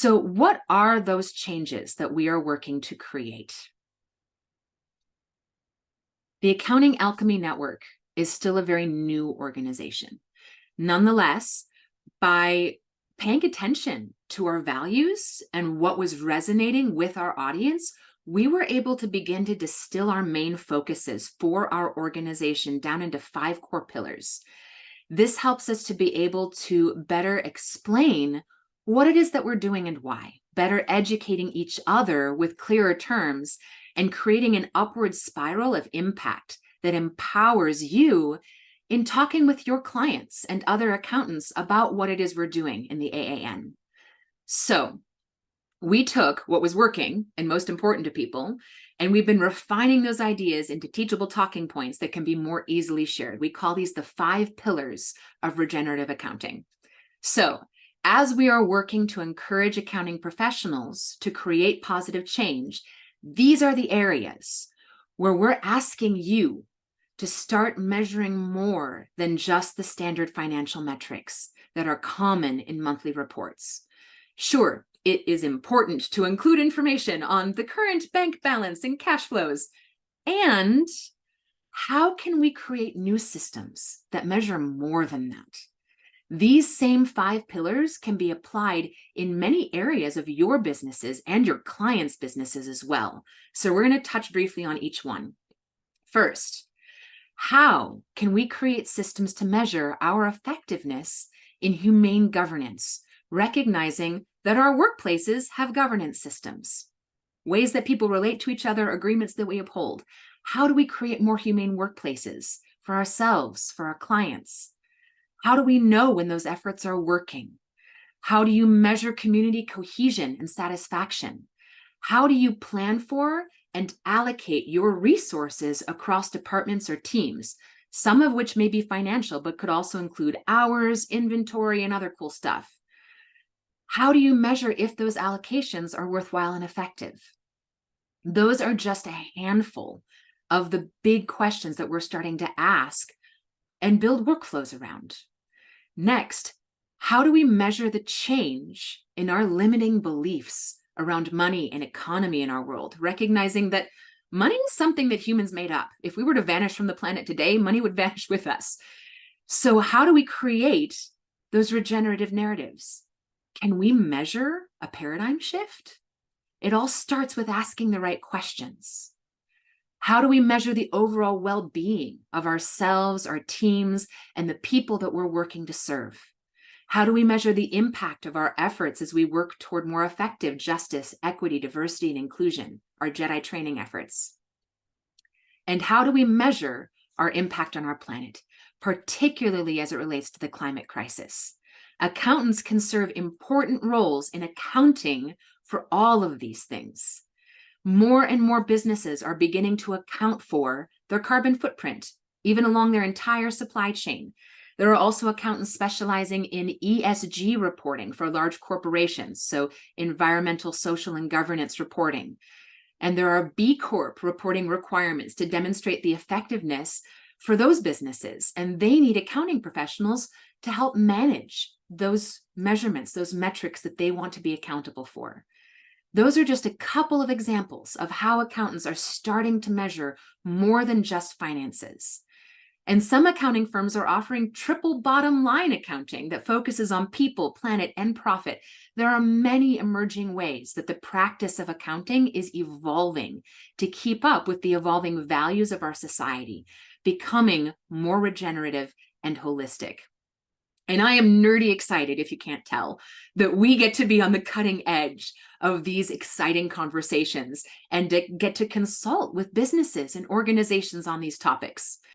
So what are those changes that we are working to create? The Accounting Alchemy Network is still a very new organization. Nonetheless, by paying attention to our values and what was resonating with our audience, we were able to begin to distill our main focuses for our organization down into 5 core pillars. This helps us to be able to better explain what it is that we're doing and why, better educating each other with clearer terms, and creating an upward spiral of impact that empowers you in talking with your clients and other accountants about what it is we're doing in the AAN. So we took what was working and most important to people, and we've been refining those ideas into teachable talking points that can be more easily shared. We call these the 5 pillars of regenerative accounting. So as we are working to encourage accounting professionals to create positive change, these are the areas where we're asking you to start measuring more than just the standard financial metrics that are common in monthly reports. Sure, it is important to include information on the current bank balance and cash flows. And how can we create new systems that measure more than that? These same 5 pillars can be applied in many areas of your businesses and your clients' businesses as well. So we're going to touch briefly on each one. First, how can we create systems to measure our effectiveness in humane governance, recognizing that our workplaces have governance systems, ways that people relate to each other, agreements that we uphold? How do we create more humane workplaces for ourselves, for our clients? How do we know when those efforts are working? How do you measure community cohesion and satisfaction? How do you plan for and allocate your resources across departments or teams, some of which may be financial, but could also include hours, inventory, and other cool stuff? How do you measure if those allocations are worthwhile and effective? Those are just a handful of the big questions that we're starting to ask and build workflows around. Next, how do we measure the change in our limiting beliefs around money and economy in our world, recognizing that money is something that humans made up? If we were to vanish from the planet today, money would vanish with us. So how do we create those regenerative narratives? Can we measure a paradigm shift? It all starts with asking the right questions. How do we measure the overall well-being of ourselves, our teams, and the people that we're working to serve? How do we measure the impact of our efforts as we work toward more effective justice, equity, diversity, and inclusion, our Jedi training efforts? And how do we measure our impact on our planet, particularly as it relates to the climate crisis? Accountants can serve important roles in accounting for all of these things. More and more businesses are beginning to account for their carbon footprint, even along their entire supply chain. There are also accountants specializing in ESG reporting for large corporations, so environmental, social, and governance reporting. And there are B Corp reporting requirements to demonstrate the effectiveness for those businesses, and they need accounting professionals to help manage those measurements, those metrics that they want to be accountable for. Those are just a couple of examples of how accountants are starting to measure more than just finances. And some accounting firms are offering triple bottom line accounting that focuses on people, planet, and profit. There are many emerging ways that the practice of accounting is evolving to keep up with the evolving values of our society, becoming more regenerative and holistic. And I am nerdy excited, if you can't tell, that we get to be on the cutting edge of these exciting conversations and to get to consult with businesses and organizations on these topics.